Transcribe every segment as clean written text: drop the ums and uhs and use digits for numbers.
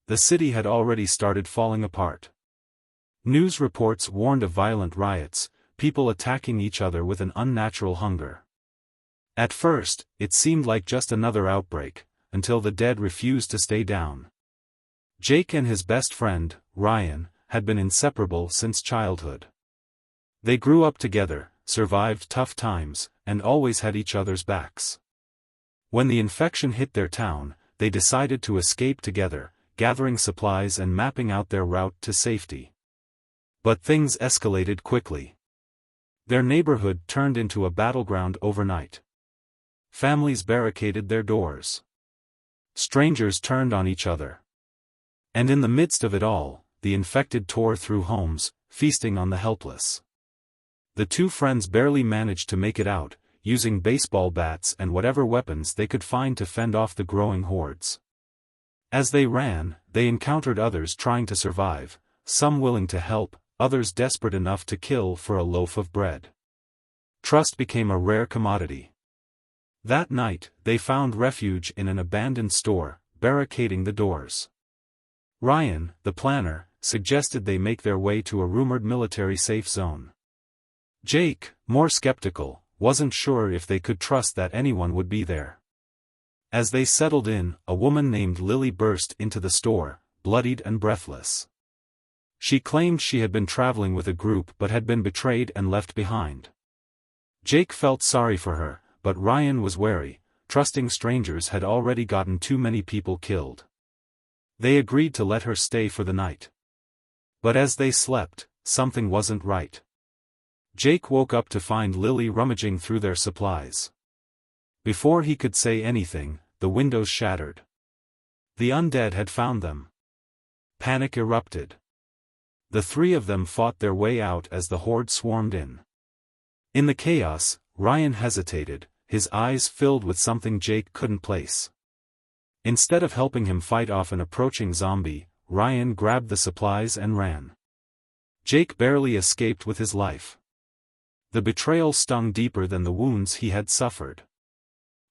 The city had already started falling apart. News reports warned of violent riots, people attacking each other with an unnatural hunger. At first, it seemed like just another outbreak, until the dead refused to stay down. Jake and his best friend, Ryan, had been inseparable since childhood. They grew up together, survived tough times, and always had each other's backs. When the infection hit their town, they decided to escape together, gathering supplies and mapping out their route to safety. But things escalated quickly. Their neighborhood turned into a battleground overnight. Families barricaded their doors. Strangers turned on each other. And in the midst of it all, the infected tore through homes, feasting on the helpless. The two friends barely managed to make it out, using baseball bats and whatever weapons they could find to fend off the growing hordes. As they ran, they encountered others trying to survive, some willing to help, others desperate enough to kill for a loaf of bread. Trust became a rare commodity. That night, they found refuge in an abandoned store, barricading the doors. Ryan, the planner, suggested they make their way to a rumored military safe zone. Jake, more skeptical, wasn't sure if they could trust that anyone would be there. As they settled in, a woman named Lily burst into the store, bloodied and breathless. She claimed she had been traveling with a group but had been betrayed and left behind. Jake felt sorry for her, but Ryan was wary, trusting strangers had already gotten too many people killed. They agreed to let her stay for the night. But as they slept, something wasn't right. Jake woke up to find Lily rummaging through their supplies. Before he could say anything, the windows shattered. The undead had found them. Panic erupted. The three of them fought their way out as the horde swarmed in. In the chaos, Ryan hesitated, his eyes filled with something Jake couldn't place. Instead of helping him fight off an approaching zombie, Ryan grabbed the supplies and ran. Jake barely escaped with his life. The betrayal stung deeper than the wounds he had suffered.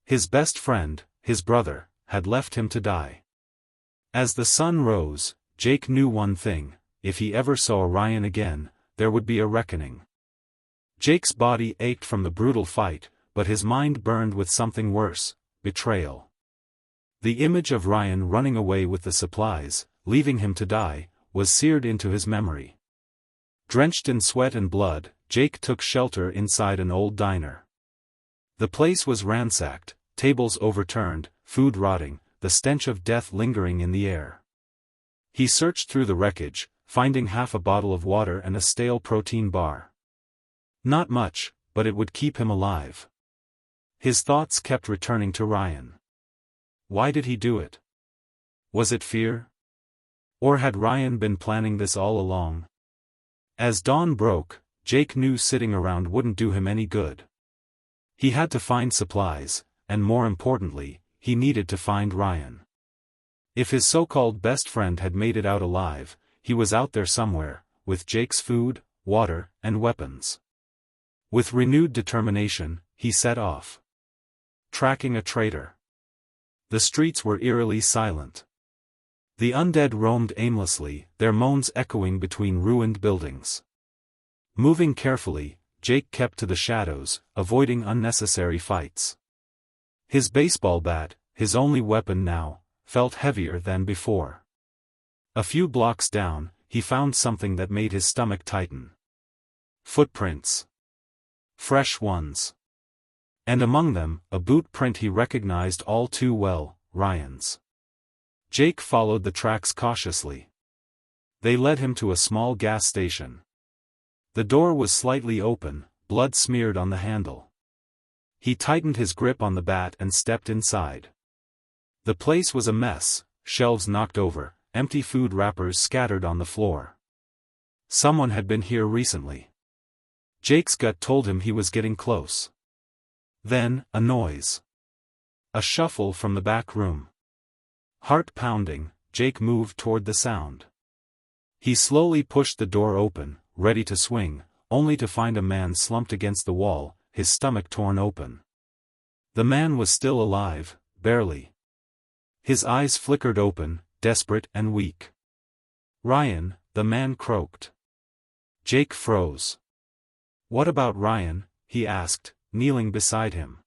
His best friend, his brother, had left him to die. As the sun rose, Jake knew one thing: if he ever saw Ryan again, there would be a reckoning. Jake's body ached from the brutal fight, but his mind burned with something worse: betrayal. The image of Ryan running away with the supplies, leaving him to die, was seared into his memory. Drenched in sweat and blood, Jake took shelter inside an old diner. The place was ransacked, tables overturned, food rotting, the stench of death lingering in the air. He searched through the wreckage, finding half a bottle of water and a stale protein bar. Not much, but it would keep him alive. His thoughts kept returning to Ryan. Why did he do it? Was it fear? Or had Ryan been planning this all along? As dawn broke, Jake knew sitting around wouldn't do him any good. He had to find supplies, and more importantly, he needed to find Ryan. If his so-called best friend had made it out alive, he was out there somewhere, with Jake's food, water, and weapons. With renewed determination, he set off. Tracking a traitor. The streets were eerily silent. The undead roamed aimlessly, their moans echoing between ruined buildings. Moving carefully, Jake kept to the shadows, avoiding unnecessary fights. His baseball bat, his only weapon now, felt heavier than before. A few blocks down, he found something that made his stomach tighten. Footprints. Fresh ones. And among them, a boot print he recognized all too well: Ryan's. Jake followed the tracks cautiously. They led him to a small gas station. The door was slightly open, blood smeared on the handle. He tightened his grip on the bat and stepped inside. The place was a mess, shelves knocked over, empty food wrappers scattered on the floor. Someone had been here recently. Jake's gut told him he was getting close. Then, a noise. A shuffle from the back room. Heart pounding, Jake moved toward the sound. He slowly pushed the door open, ready to swing, only to find a man slumped against the wall, his stomach torn open. The man was still alive, barely. His eyes flickered open, desperate and weak. "Ryan," the man croaked. Jake froze. "What about Ryan?" he asked, kneeling beside him.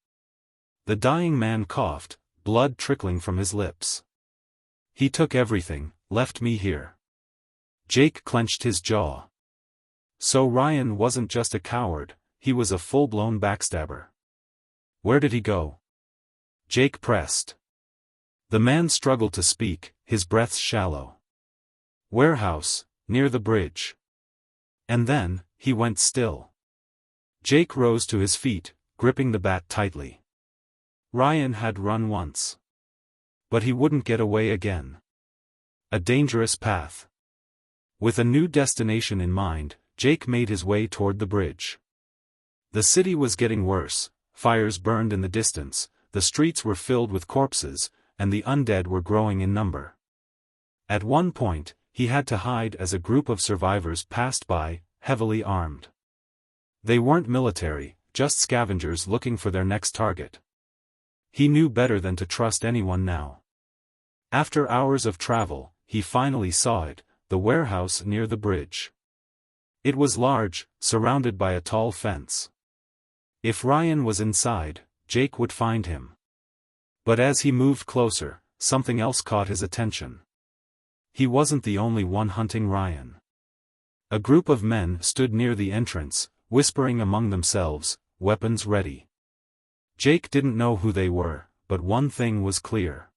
The dying man coughed, blood trickling from his lips. "He took everything, left me here." Jake clenched his jaw. So Ryan wasn't just a coward, he was a full-blown backstabber. "Where did he go?" Jake pressed. The man struggled to speak, his breath shallow. "Warehouse, near the bridge." And then, he went still. Jake rose to his feet, gripping the bat tightly. Ryan had run once. But he wouldn't get away again. A dangerous path. With a new destination in mind, Jake made his way toward the bridge. The city was getting worse, fires burned in the distance, the streets were filled with corpses, and the undead were growing in number. At one point, he had to hide as a group of survivors passed by, heavily armed. They weren't military, just scavengers looking for their next target. He knew better than to trust anyone now. After hours of travel, he finally saw it, the warehouse near the bridge. It was large, surrounded by a tall fence. If Ryan was inside, Jake would find him. But as he moved closer, something else caught his attention. He wasn't the only one hunting Ryan. A group of men stood near the entrance, whispering among themselves, weapons ready. Jake didn't know who they were, but one thing was clear.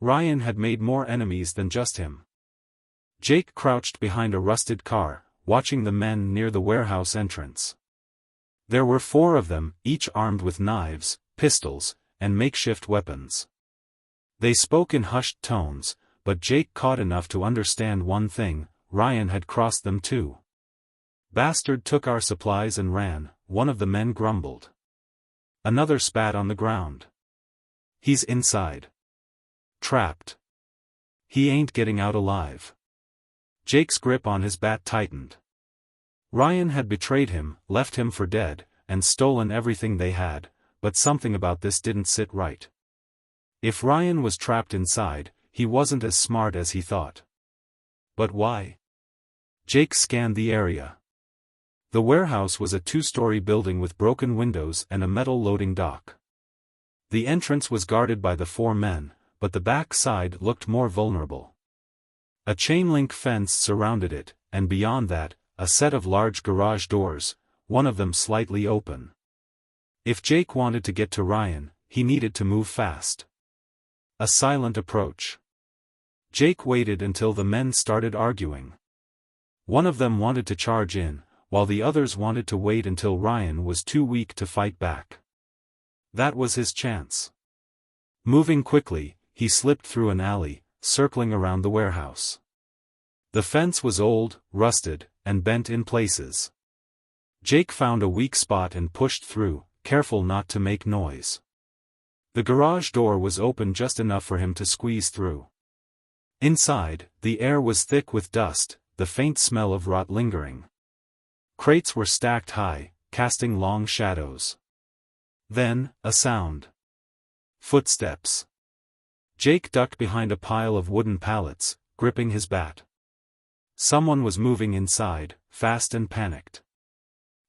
Ryan had made more enemies than just him. Jake crouched behind a rusted car, watching the men near the warehouse entrance. There were 4 of them, each armed with knives, pistols, and makeshift weapons. They spoke in hushed tones, but Jake caught enough to understand one thing: Ryan had crossed them too. "Bastard took our supplies and ran," one of the men grumbled. Another spat on the ground. "He's inside. Trapped. He ain't getting out alive." Jake's grip on his bat tightened. Ryan had betrayed him, left him for dead, and stolen everything they had, but something about this didn't sit right. If Ryan was trapped inside, he wasn't as smart as he thought. But why? Jake scanned the area. The warehouse was a 2-story building with broken windows and a metal loading dock. The entrance was guarded by the 4 men, but the back side looked more vulnerable. A chain-link fence surrounded it, and beyond that, a set of large garage doors, one of them slightly open. If Jake wanted to get to Ryan, he needed to move fast. A silent approach. Jake waited until the men started arguing. One of them wanted to charge in, while the others wanted to wait until Ryan was too weak to fight back. That was his chance. Moving quickly, he slipped through an alley, circling around the warehouse. The fence was old, rusted, and bent in places. Jake found a weak spot and pushed through, careful not to make noise. The garage door was open just enough for him to squeeze through. Inside, the air was thick with dust, the faint smell of rot lingering. Crates were stacked high, casting long shadows. Then, a sound. Footsteps. Jake ducked behind a pile of wooden pallets, gripping his bat. Someone was moving inside, fast and panicked.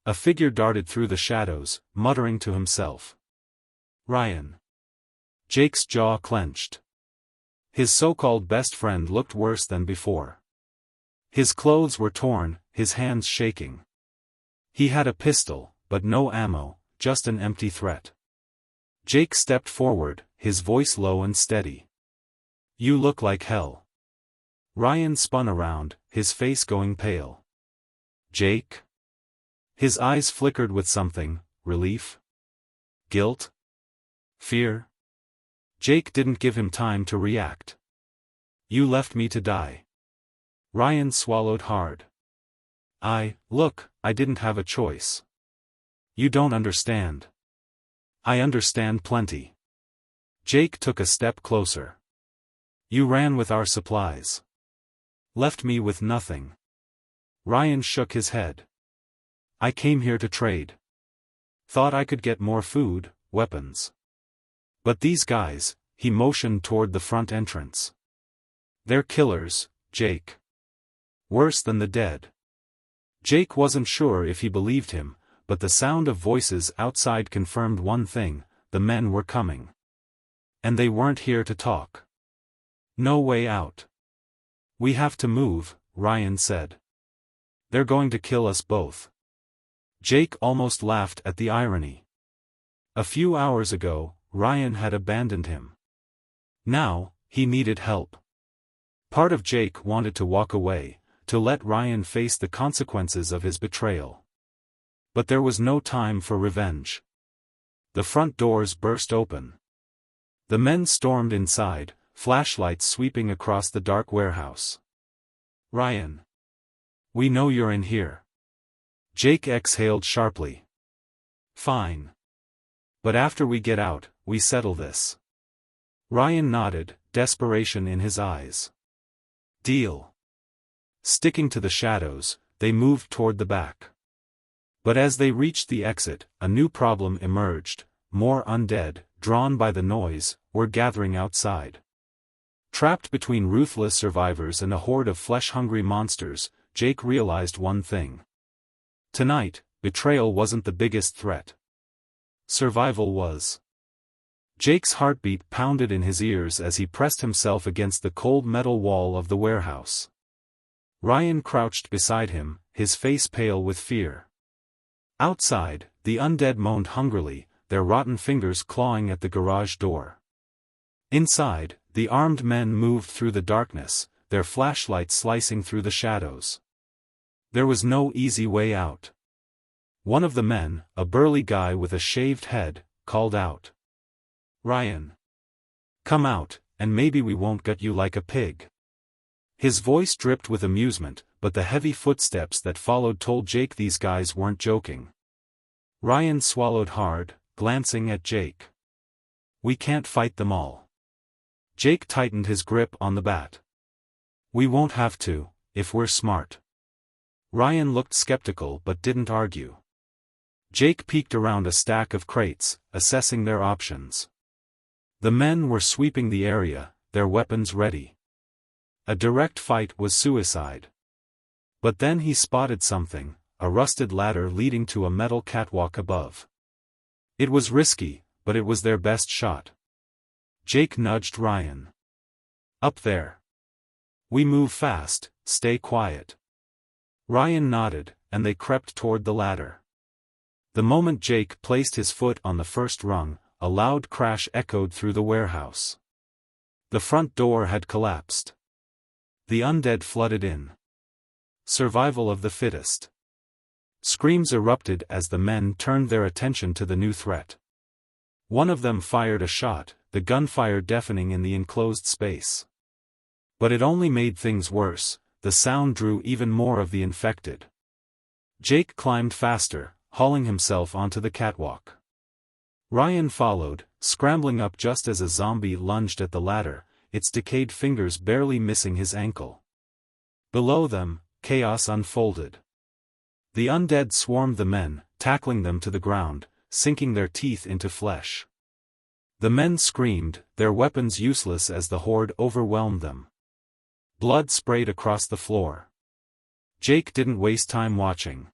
A figure darted through the shadows, muttering to himself. Ryan. Jake's jaw clenched. His so-called best friend looked worse than before. His clothes were torn, his hands shaking. He had a pistol, but no ammo, just an empty threat. Jake stepped forward, his voice low and steady. "You look like hell." Ryan spun around, his face going pale. "Jake?" His eyes flickered with something: relief? Guilt? Fear? Jake didn't give him time to react. "You left me to die." Ryan swallowed hard. Look, I didn't have a choice." "You don't understand." "I understand plenty." Jake took a step closer. "You ran with our supplies. Left me with nothing." Ryan shook his head. "I came here to trade. Thought I could get more food, weapons. But these guys," he motioned toward the front entrance. They're killers, Jake. Worse than the dead. Jake wasn't sure if he believed him, but the sound of voices outside confirmed one thing: the men were coming. And they weren't here to talk. No way out. We have to move, Ryan said. They're going to kill us both. Jake almost laughed at the irony. A few hours ago, Ryan had abandoned him. Now, he needed help. Part of Jake wanted to walk away, to let Ryan face the consequences of his betrayal. But there was no time for revenge. The front doors burst open. The men stormed inside, flashlights sweeping across the dark warehouse. Ryan. We know you're in here. Jake exhaled sharply. Fine. But after we get out, we settle this. Ryan nodded, desperation in his eyes. Deal. Sticking to the shadows, they moved toward the back. But as they reached the exit, a new problem emerged. More undead, drawn by the noise, were gathering outside. Trapped between ruthless survivors and a horde of flesh-hungry monsters, Jake realized one thing. Tonight, betrayal wasn't the biggest threat. Survival was. Jake's heartbeat pounded in his ears as he pressed himself against the cold metal wall of the warehouse. Ryan crouched beside him, his face pale with fear. Outside, the undead moaned hungrily, their rotten fingers clawing at the garage door. Inside, the armed men moved through the darkness, their flashlights slicing through the shadows. There was no easy way out. One of the men, a burly guy with a shaved head, called out. Ryan. Come out, and maybe we won't gut you like a pig. His voice dripped with amusement, but the heavy footsteps that followed told Jake these guys weren't joking. Ryan swallowed hard, glancing at Jake. We can't fight them all. Jake tightened his grip on the bat. We won't have to, if we're smart. Ryan looked skeptical but didn't argue. Jake peeked around a stack of crates, assessing their options. The men were sweeping the area, their weapons ready. A direct fight was suicide. But then he spotted something, a rusted ladder leading to a metal catwalk above. It was risky, but it was their best shot. Jake nudged Ryan. Up there. We move fast, stay quiet. Ryan nodded, and they crept toward the ladder. The moment Jake placed his foot on the first rung, a loud crash echoed through the warehouse. The front door had collapsed. The undead flooded in. Survival of the fittest. Screams erupted as the men turned their attention to the new threat. One of them fired a shot, the gunfire deafening in the enclosed space. But it only made things worse, the sound drew even more of the infected. Jake climbed faster, hauling himself onto the catwalk. Ryan followed, scrambling up just as a zombie lunged at the ladder, its decayed fingers barely missing his ankle. Below them, chaos unfolded. The undead swarmed the men, tackling them to the ground, sinking their teeth into flesh. The men screamed, their weapons useless as the horde overwhelmed them. Blood sprayed across the floor. Jake didn't waste time watching.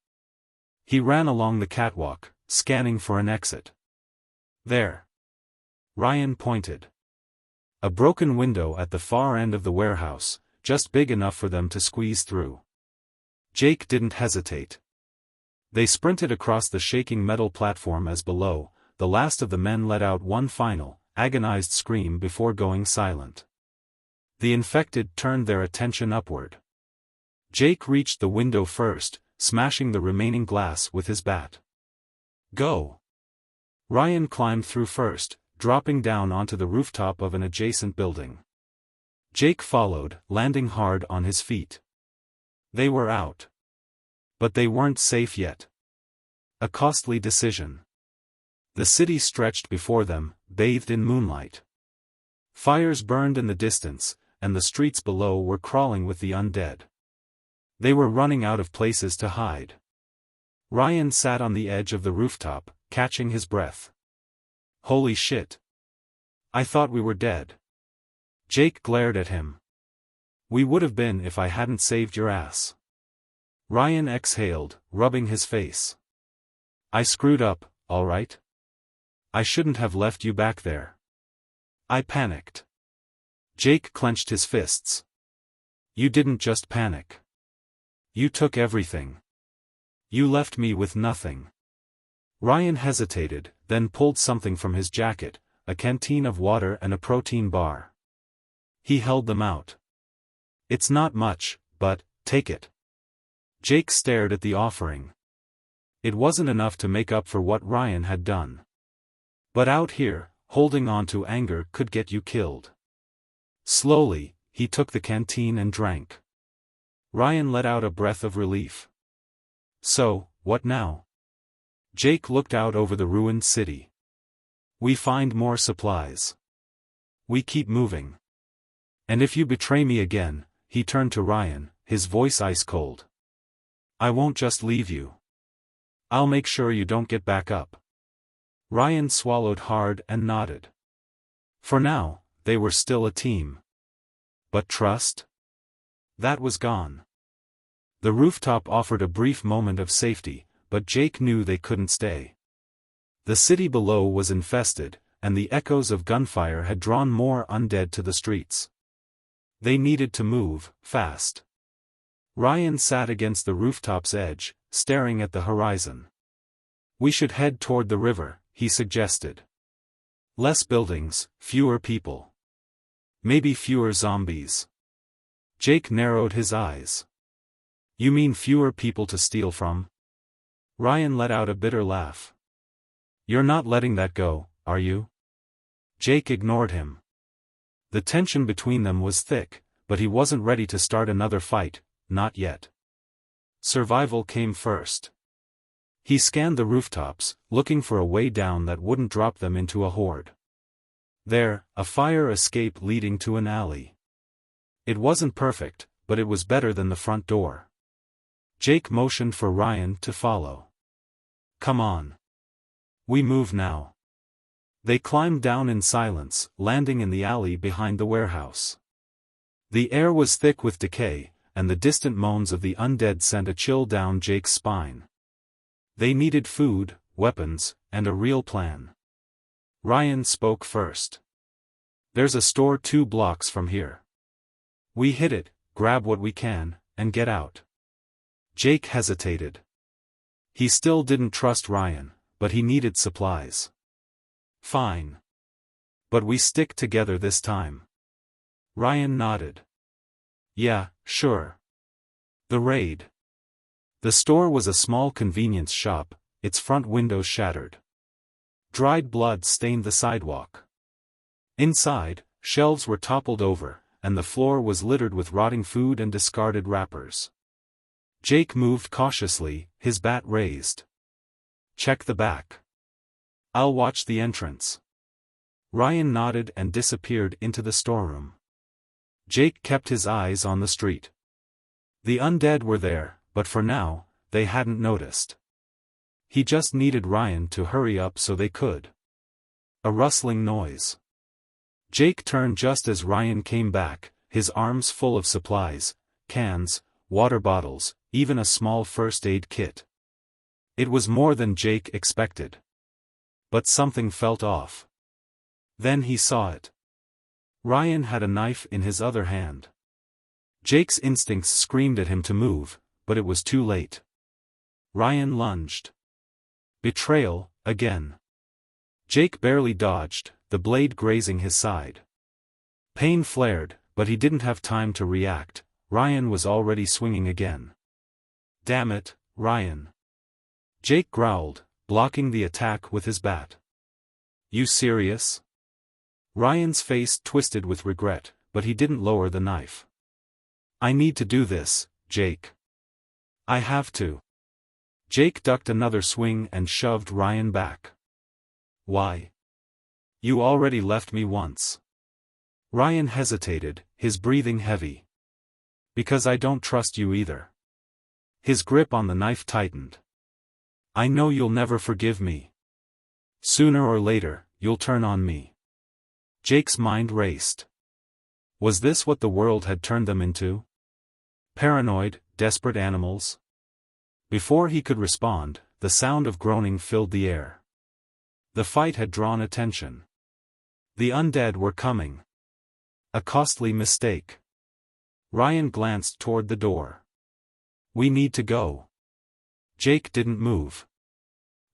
He ran along the catwalk, scanning for an exit. There. Ryan pointed. A broken window at the far end of the warehouse, just big enough for them to squeeze through. Jake didn't hesitate. They sprinted across the shaking metal platform as below, the last of the men let out one final, agonized scream before going silent. The infected turned their attention upward. Jake reached the window first, smashing the remaining glass with his bat. Go! Ryan climbed through first, dropping down onto the rooftop of an adjacent building. Jake followed, landing hard on his feet. They were out. But they weren't safe yet. A costly decision. The city stretched before them, bathed in moonlight. Fires burned in the distance, and the streets below were crawling with the undead. They were running out of places to hide. Ryan sat on the edge of the rooftop, catching his breath. Holy shit. I thought we were dead. Jake glared at him. We would have been if I hadn't saved your ass. Ryan exhaled, rubbing his face. I screwed up, all right? I shouldn't have left you back there. I panicked. Jake clenched his fists. You didn't just panic. You took everything. You left me with nothing. Ryan hesitated, then pulled something from his jacket, a canteen of water and a protein bar. He held them out. It's not much, but, take it. Jake stared at the offering. It wasn't enough to make up for what Ryan had done. But out here, holding on to anger could get you killed. Slowly, he took the canteen and drank. Ryan let out a breath of relief. So, what now? Jake looked out over the ruined city. We find more supplies. We keep moving. And if you betray me again, he turned to Ryan, his voice ice cold. I won't just leave you. I'll make sure you don't get back up. Ryan swallowed hard and nodded. For now, they were still a team. But trust? That was gone. The rooftop offered a brief moment of safety, but Jake knew they couldn't stay. The city below was infested, and the echoes of gunfire had drawn more undead to the streets. They needed to move, fast. Ryan sat against the rooftop's edge, staring at the horizon. We should head toward the river, he suggested. Less buildings, fewer people. Maybe fewer zombies. Jake narrowed his eyes. You mean fewer people to steal from? Ryan let out a bitter laugh. You're not letting that go, are you? Jake ignored him. The tension between them was thick, but he wasn't ready to start another fight, not yet. Survival came first. He scanned the rooftops, looking for a way down that wouldn't drop them into a horde. There, a fire escape leading to an alley. It wasn't perfect, but it was better than the front door. Jake motioned for Ryan to follow. Come on. We move now. They climbed down in silence, landing in the alley behind the warehouse. The air was thick with decay, and the distant moans of the undead sent a chill down Jake's spine. They needed food, weapons, and a real plan. Ryan spoke first. There's a store 2 blocks from here. We hit it, grab what we can, and get out. Jake hesitated. He still didn't trust Ryan, but he needed supplies. Fine. But we stick together this time. Ryan nodded. Yeah, sure. The raid. The store was a small convenience shop, its front windows shattered. Dried blood stained the sidewalk. Inside, shelves were toppled over, and the floor was littered with rotting food and discarded wrappers. Jake moved cautiously, his bat raised. Check the back. I'll watch the entrance. Ryan nodded and disappeared into the storeroom. Jake kept his eyes on the street. The undead were there, but for now, they hadn't noticed. He just needed Ryan to hurry up so they could. A rustling noise. Jake turned just as Ryan came back, his arms full of supplies, cans, water bottles, even a small first aid kit. It was more than Jake expected. But something felt off. Then he saw it. Ryan had a knife in his other hand. Jake's instincts screamed at him to move, but it was too late. Ryan lunged. Betrayal, again. Jake barely dodged, the blade grazing his side. Pain flared, but he didn't have time to react. Ryan was already swinging again. Damn it, Ryan. Jake growled, blocking the attack with his bat. You serious? Ryan's face twisted with regret, but he didn't lower the knife. I need to do this, Jake. I have to. Jake ducked another swing and shoved Ryan back. Why? You already left me once. Ryan hesitated, his breathing heavy. Because I don't trust you either. His grip on the knife tightened. I know you'll never forgive me. Sooner or later, you'll turn on me. Jake's mind raced. Was this what the world had turned them into? Paranoid, desperate animals? Before he could respond, the sound of groaning filled the air. The fight had drawn attention. The undead were coming. A costly mistake. Ryan glanced toward the door. We need to go. Jake didn't move.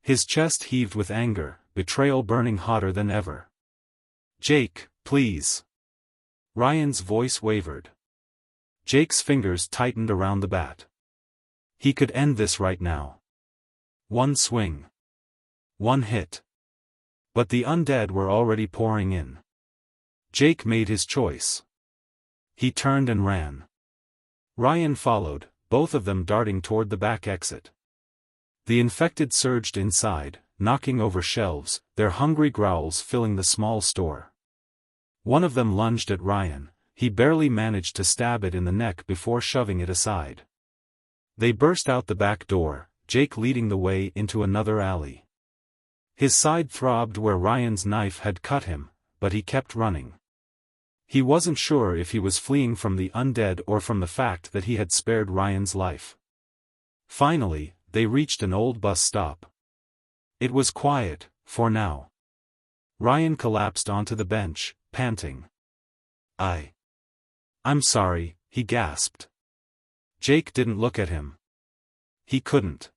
His chest heaved with anger, betrayal burning hotter than ever. Jake, please. Ryan's voice wavered. Jake's fingers tightened around the bat. He could end this right now. One swing. One hit. But the undead were already pouring in. Jake made his choice. He turned and ran. Ryan followed, both of them darting toward the back exit. The infected surged inside, knocking over shelves, their hungry growls filling the small store. One of them lunged at Ryan. He barely managed to stab it in the neck before shoving it aside. They burst out the back door, Jake leading the way into another alley. His side throbbed where Ryan's knife had cut him, but he kept running. He wasn't sure if he was fleeing from the undead or from the fact that he had spared Ryan's life. Finally, they reached an old bus stop. It was quiet, for now. Ryan collapsed onto the bench, panting. I'm sorry, he gasped. Jake didn't look at him. He couldn't.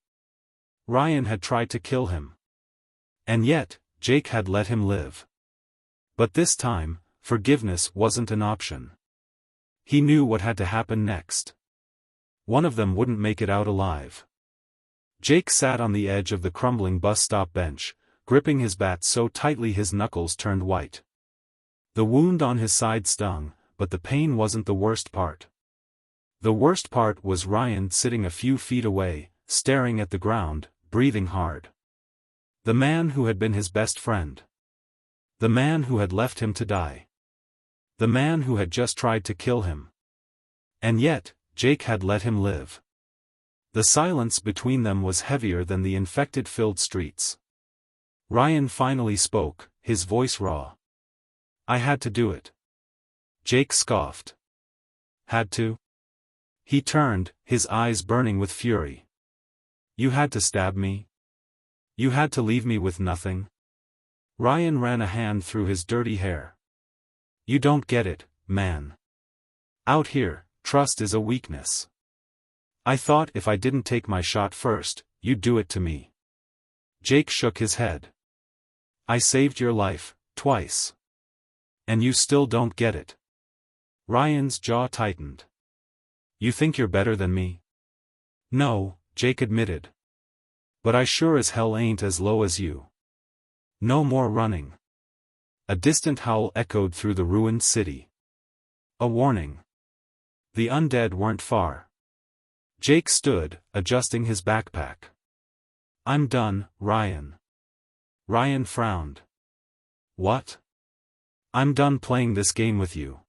Ryan had tried to kill him. And yet, Jake had let him live. But this time, forgiveness wasn't an option. He knew what had to happen next. One of them wouldn't make it out alive. Jake sat on the edge of the crumbling bus stop bench, gripping his bat so tightly his knuckles turned white. The wound on his side stung, but the pain wasn't the worst part. The worst part was Ryan sitting a few feet away, staring at the ground, breathing hard. The man who had been his best friend. The man who had left him to die. The man who had just tried to kill him. And yet, Jake had let him live. The silence between them was heavier than the infected-filled streets. Ryan finally spoke, his voice raw. I had to do it. Jake scoffed. Had to? He turned, his eyes burning with fury. You had to stab me? You had to leave me with nothing? Ryan ran a hand through his dirty hair. You don't get it, man. Out here, trust is a weakness. I thought if I didn't take my shot first, you'd do it to me. Jake shook his head. I saved your life, twice. And you still don't get it. Ryan's jaw tightened. You think you're better than me? No, Jake admitted. But I sure as hell ain't as low as you. No more running. A distant howl echoed through the ruined city. A warning. The undead weren't far. Jake stood, adjusting his backpack. I'm done, Ryan. Ryan frowned. What? I'm done playing this game with you.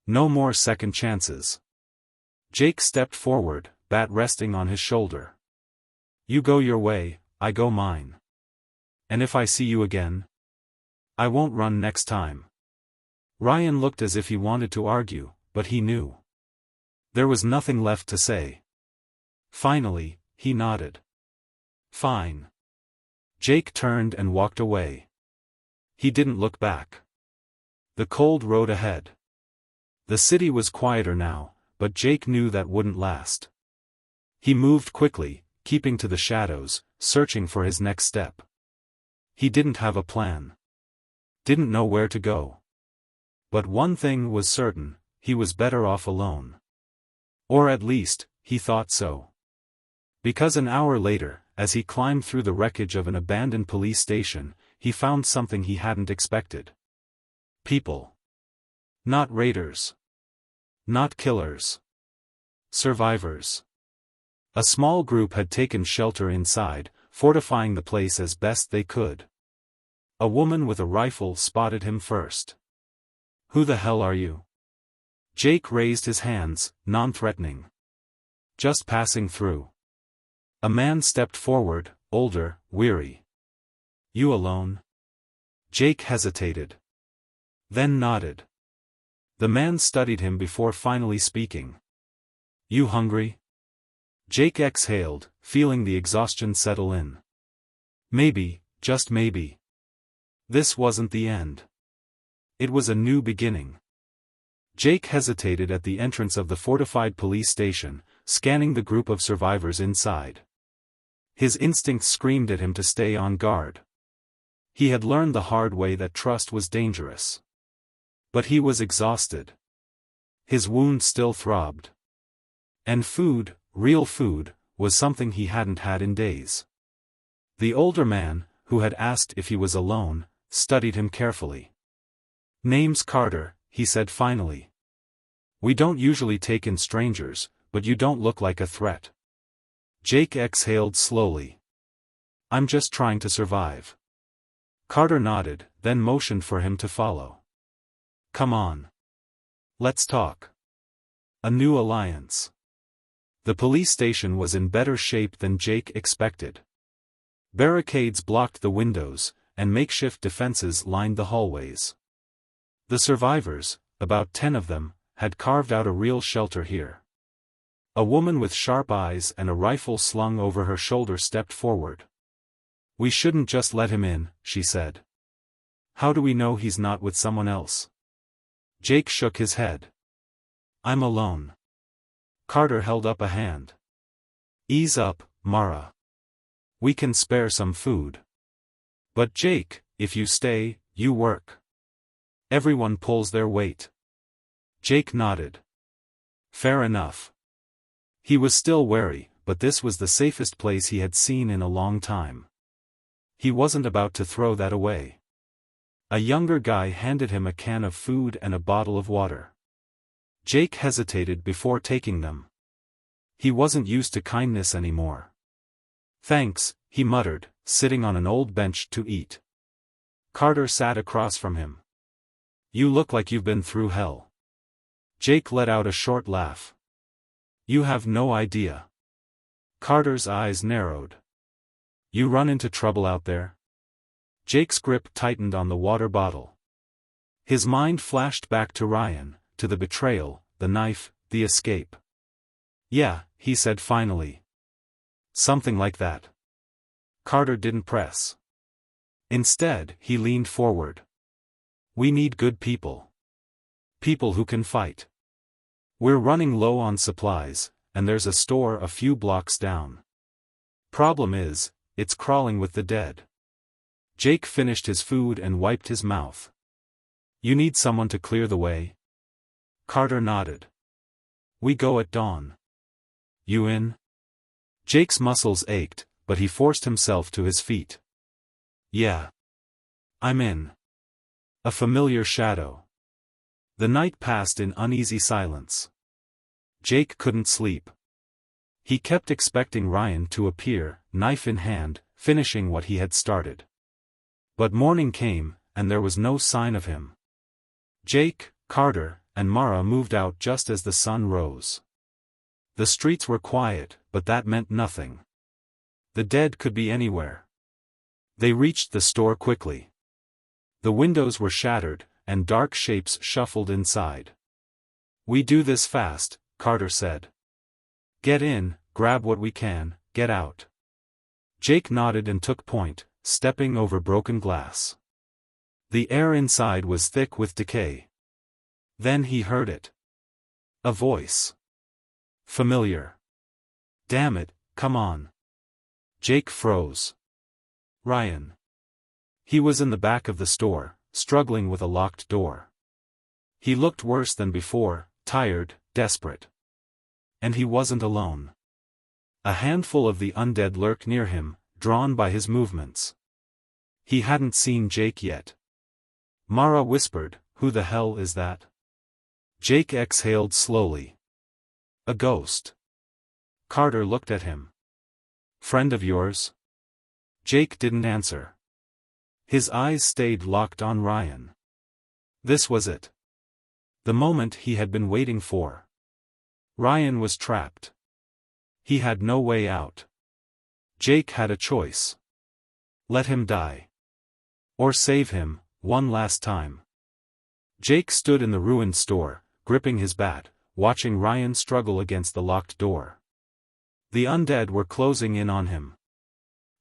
No more second chances. Jake stepped forward, bat resting on his shoulder. You go your way, I go mine. And if I see you again? I won't run next time. Ryan looked as if he wanted to argue, but he knew. There was nothing left to say. Finally, he nodded. Fine. Jake turned and walked away. He didn't look back. The cold road ahead. The city was quieter now, but Jake knew that wouldn't last. He moved quickly, keeping to the shadows, searching for his next step. He didn't have a plan. Didn't know where to go. But one thing was certain, he was better off alone. Or at least, he thought so. Because an hour later, as he climbed through the wreckage of an abandoned police station, he found something he hadn't expected. People. Not raiders. Not killers. Survivors. A small group had taken shelter inside, fortifying the place as best they could. A woman with a rifle spotted him first. Who the hell are you? Jake raised his hands, non-threatening. Just passing through. A man stepped forward, older, weary. You alone? Jake hesitated. Then nodded. The man studied him before finally speaking. You hungry? Jake exhaled, feeling the exhaustion settle in. Maybe, just maybe. This wasn't the end. It was a new beginning. Jake hesitated at the entrance of the fortified police station, scanning the group of survivors inside. His instincts screamed at him to stay on guard. He had learned the hard way that trust was dangerous. But he was exhausted. His wound still throbbed. And food, real food, was something he hadn't had in days. The older man, who had asked if he was alone, studied him carefully. Name's Carter, he said finally. We don't usually take in strangers, but you don't look like a threat. Jake exhaled slowly. I'm just trying to survive. Carter nodded, then motioned for him to follow. Come on. Let's talk. A new alliance. The police station was in better shape than Jake expected. Barricades blocked the windows, and makeshift defenses lined the hallways. The survivors, about 10 of them, had carved out a real shelter here. A woman with sharp eyes and a rifle slung over her shoulder stepped forward. We shouldn't just let him in, she said. How do we know he's not with someone else? Jake shook his head. I'm alone. Carter held up a hand. Ease up, Mara. We can spare some food. But Jake, if you stay, you work. Everyone pulls their weight. Jake nodded. Fair enough. He was still wary, but this was the safest place he had seen in a long time. He wasn't about to throw that away. A younger guy handed him a can of food and a bottle of water. Jake hesitated before taking them. He wasn't used to kindness anymore. Thanks, he muttered, sitting on an old bench to eat. Carter sat across from him. You look like you've been through hell. Jake let out a short laugh. You have no idea. Carter's eyes narrowed. You run into trouble out there? Jake's grip tightened on the water bottle. His mind flashed back to Ryan, to the betrayal, the knife, the escape. Yeah, he said finally. Something like that. Carter didn't press. Instead, he leaned forward. We need good people. People who can fight. We're running low on supplies, and there's a store a few blocks down. Problem is, it's crawling with the dead. Jake finished his food and wiped his mouth. You need someone to clear the way? Carter nodded. We go at dawn. You in? Jake's muscles ached, but he forced himself to his feet. Yeah. I'm in. A familiar shadow. The night passed in uneasy silence. Jake couldn't sleep. He kept expecting Ryan to appear, knife in hand, finishing what he had started. But morning came, and there was no sign of him. Jake, Carter, and Mara moved out just as the sun rose. The streets were quiet, but that meant nothing. The dead could be anywhere. They reached the store quickly. The windows were shattered, and dark shapes shuffled inside. We do this fast, Carter said. Get in, grab what we can, get out. Jake nodded and took point, stepping over broken glass. The air inside was thick with decay. Then he heard it. A voice. Familiar. Damn it, come on. Jake froze. Ryan. He was in the back of the store, struggling with a locked door. He looked worse than before, tired, desperate. And he wasn't alone. A handful of the undead lurked near him, drawn by his movements. He hadn't seen Jake yet. Mara whispered, "Who the hell is that?" Jake exhaled slowly. A ghost. Carter looked at him. Friend of yours? Jake didn't answer. His eyes stayed locked on Ryan. This was it. The moment he had been waiting for. Ryan was trapped. He had no way out. Jake had a choice. Let him die. Or save him, one last time. Jake stood in the ruined store, gripping his bat, watching Ryan struggle against the locked door. The undead were closing in on him.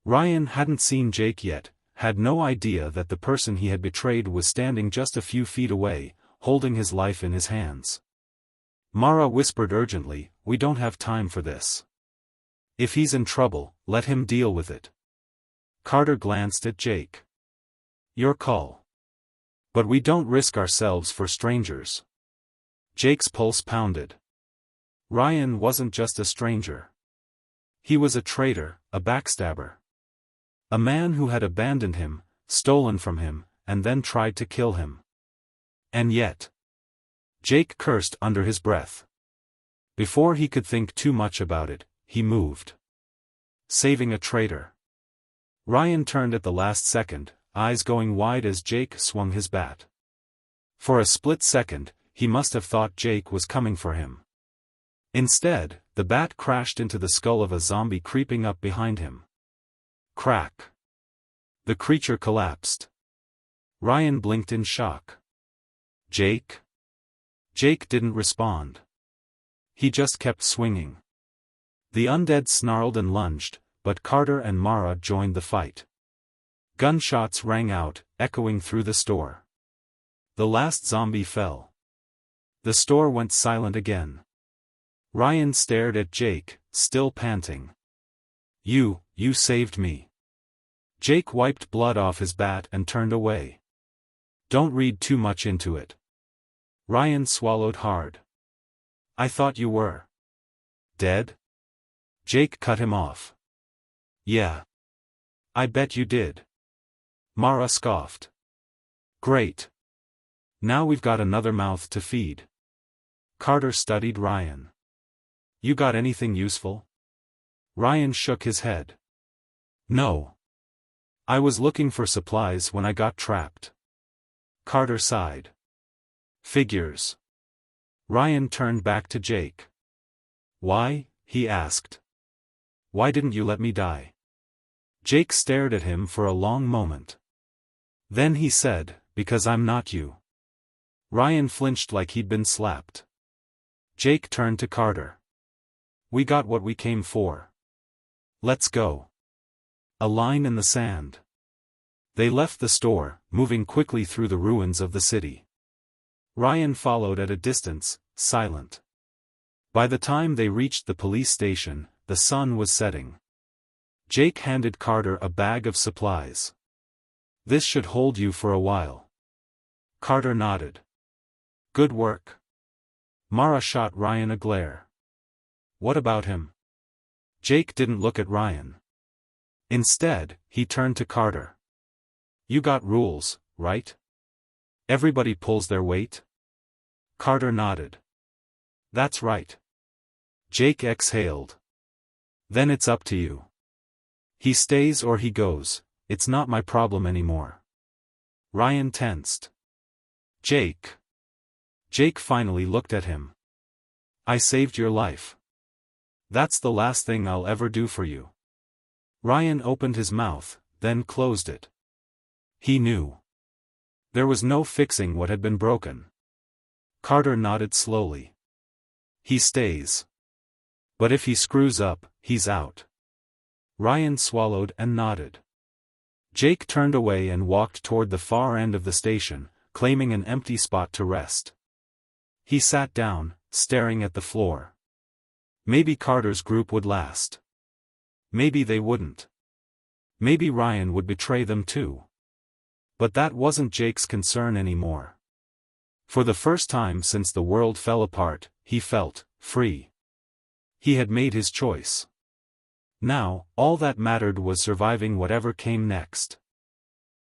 Ryan hadn't seen Jake yet, had no idea that the person he had betrayed was standing just a few feet away, holding his life in his hands. Mara whispered urgently, "We don't have time for this. If he's in trouble, let him deal with it." Carter glanced at Jake. "Your call. But we don't risk ourselves for strangers." Jake's pulse pounded. Ryan wasn't just a stranger. He was a traitor, a backstabber. A man who had abandoned him, stolen from him, and then tried to kill him. And yet... Jake cursed under his breath. Before he could think too much about it, he moved. Saving a traitor. Ryan turned at the last second, eyes going wide as Jake swung his bat. For a split second, he must have thought Jake was coming for him. Instead, the bat crashed into the skull of a zombie creeping up behind him. Crack. The creature collapsed. Ryan blinked in shock. "Jake?" Jake didn't respond. He just kept swinging. The undead snarled and lunged, but Carter and Mara joined the fight. Gunshots rang out, echoing through the store. The last zombie fell. The store went silent again. Ryan stared at Jake, still panting. You saved me." Jake wiped blood off his bat and turned away. "Don't read too much into it." Ryan swallowed hard. "I thought you were dead?" Jake cut him off. "Yeah. I bet you did." Mara scoffed. "Great. Now we've got another mouth to feed." Carter studied Ryan. "You got anything useful?" Ryan shook his head. "No. I was looking for supplies when I got trapped." Carter sighed. "Figures." Ryan turned back to Jake. "Why?" he asked. "Why didn't you let me die?" Jake stared at him for a long moment. Then he said, "Because I'm not you." Ryan flinched like he'd been slapped. Jake turned to Carter. "We got what we came for. Let's go." A line in the sand. They left the store, moving quickly through the ruins of the city. Ryan followed at a distance, silent. By the time they reached the police station, the sun was setting. Jake handed Carter a bag of supplies. "This should hold you for a while." Carter nodded. "Good work." Mara shot Ryan a glare. "What about him?" Jake didn't look at Ryan. Instead, he turned to Carter. "You got rules, right? Everybody pulls their weight?" Carter nodded. "That's right." Jake exhaled. "Then it's up to you. He stays or he goes, it's not my problem anymore." Ryan tensed. "Jake." Jake finally looked at him. "I saved your life. That's the last thing I'll ever do for you." Ryan opened his mouth, then closed it. He knew. There was no fixing what had been broken. Carter nodded slowly. "He stays. But if he screws up, he's out." Ryan swallowed and nodded. Jake turned away and walked toward the far end of the station, claiming an empty spot to rest. He sat down, staring at the floor. Maybe Carter's group would last. Maybe they wouldn't. Maybe Ryan would betray them too. But that wasn't Jake's concern anymore. For the first time since the world fell apart, he felt free. He had made his choice. Now, all that mattered was surviving whatever came next.